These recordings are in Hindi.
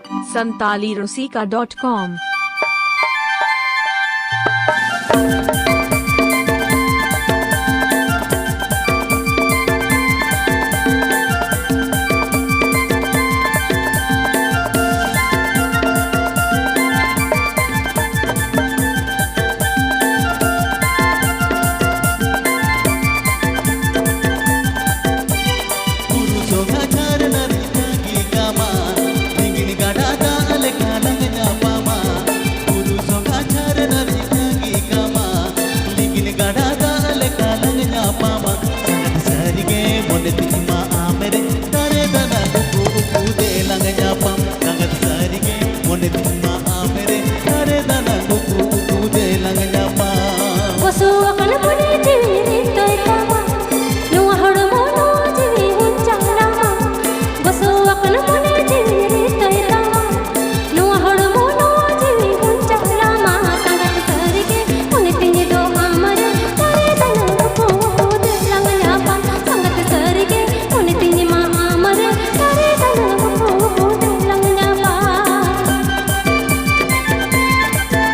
santalirosika.com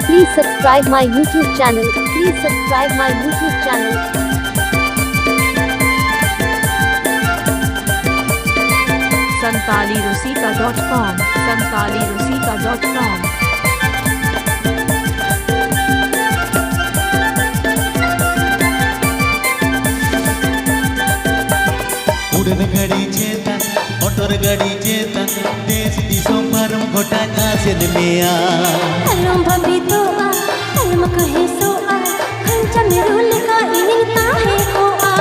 Please subscribe my YouTube channel. Please subscribe my YouTube channel. santalirosika.com santalirosika.com उड़न घड़ी चेतन मोटर गड़ी चेतन देश दिशों पर घोटा आसन में आ अलम भभी तो आ अलम कहे सो आ खंचा में रूल का इनिंगता है को आ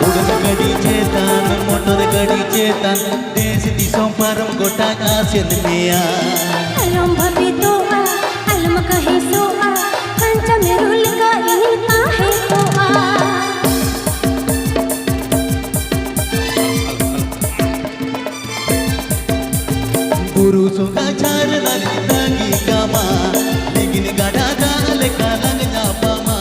उड़न घड़ी चेतन मोटर गड़ी चेतन देश दिशों पर घोटा आसन में आ अलम भभी तो आ अलम कहे सो आ खंचा में रूल का इनिंगता है को आ पुरुषों का चार लगी कामा लेकिन गड़ा गाल का लग जा पामा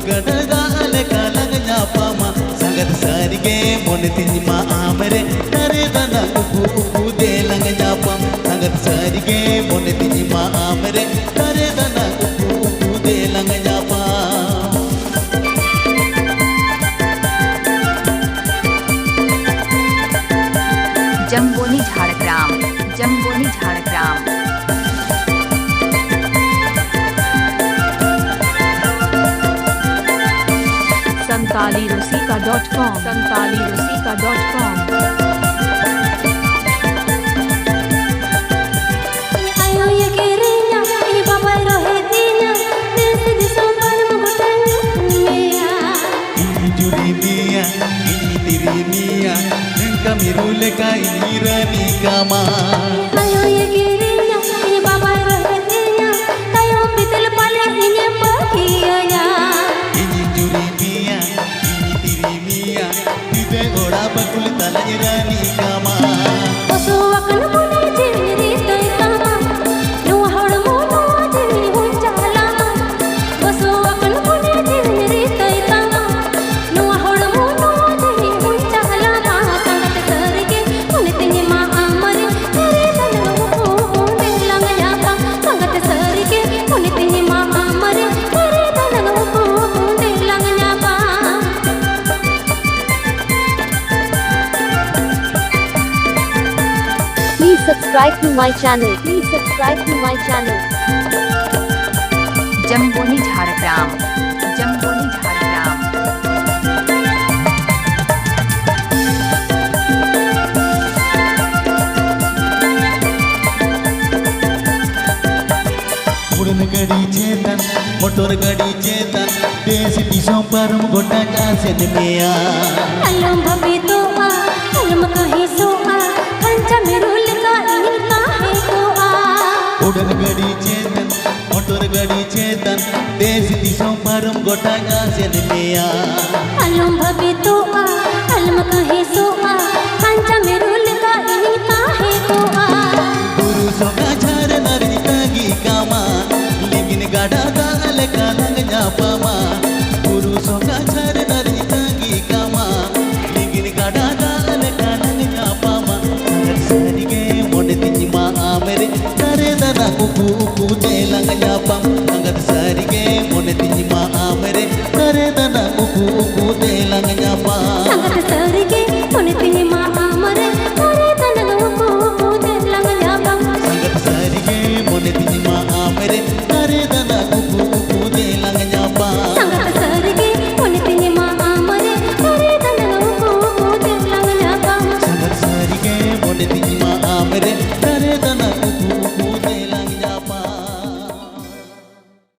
गड़ा गाल का लग जा पामा संगत सारी के मन तिमा आमरे तारे दाना उकू दे लग जा पाम संगत सारी के मन तिमा आमरे तारे दाना उकू दे लग जा पाम Jamboni Jhargram Jamboni Jhargram santalirosika.com santalirosika.com ayo ya kirinya ini bapak rohetinya desh disam par mugutanya meya ini juri mia ini tiri mia kami rule ka ini rani kama ayo ya kirinya ini bapak rohetinya tayo pitil pale ini bakianya ini juri mia ini tiri mia tide goda bakul talai rani kama osu akan mone jiri tai kama nu hod mono jiri hunchalama osu akan mone jiri tai kama nu hod mono jiri hunchalama sangat sarige mone tingi ma amare tere dalamu ko delang yapa sangat sarige mone tingi ma amare tere dalamu ko delang yapa Please subscribe to my channel. Please subscribe to my channel. Jamboni Jhargram Jamboni Jhargram उड़न गड़ी चेतन मोटर गड़ी चेतन देश दिशों पर घोटा आसन में आ अलम भभी तो आ अलम कहे सो आ खंचा में रूल का इनिंगता है को आ उड़न गड़ी चेतन मोटर गड़ी चेतन देश दिशों पर घोटा आसन में आ अलम भभी तो आ अलम कहे सो आ खंचा में रूल का इनिंगता है को आ पुरुषों का झार नरी कागी कामा लेकिन गाड़ा गाल का लग जा पामा पुरुषों का झार नरी कागी कामा लेकिन गाड़ा गाल का लग जा पामा संगत सारी के मोड़ तिमा uku uku te lang nyapam, angkat sarige mone tinji ma amere, kare dana uku uku te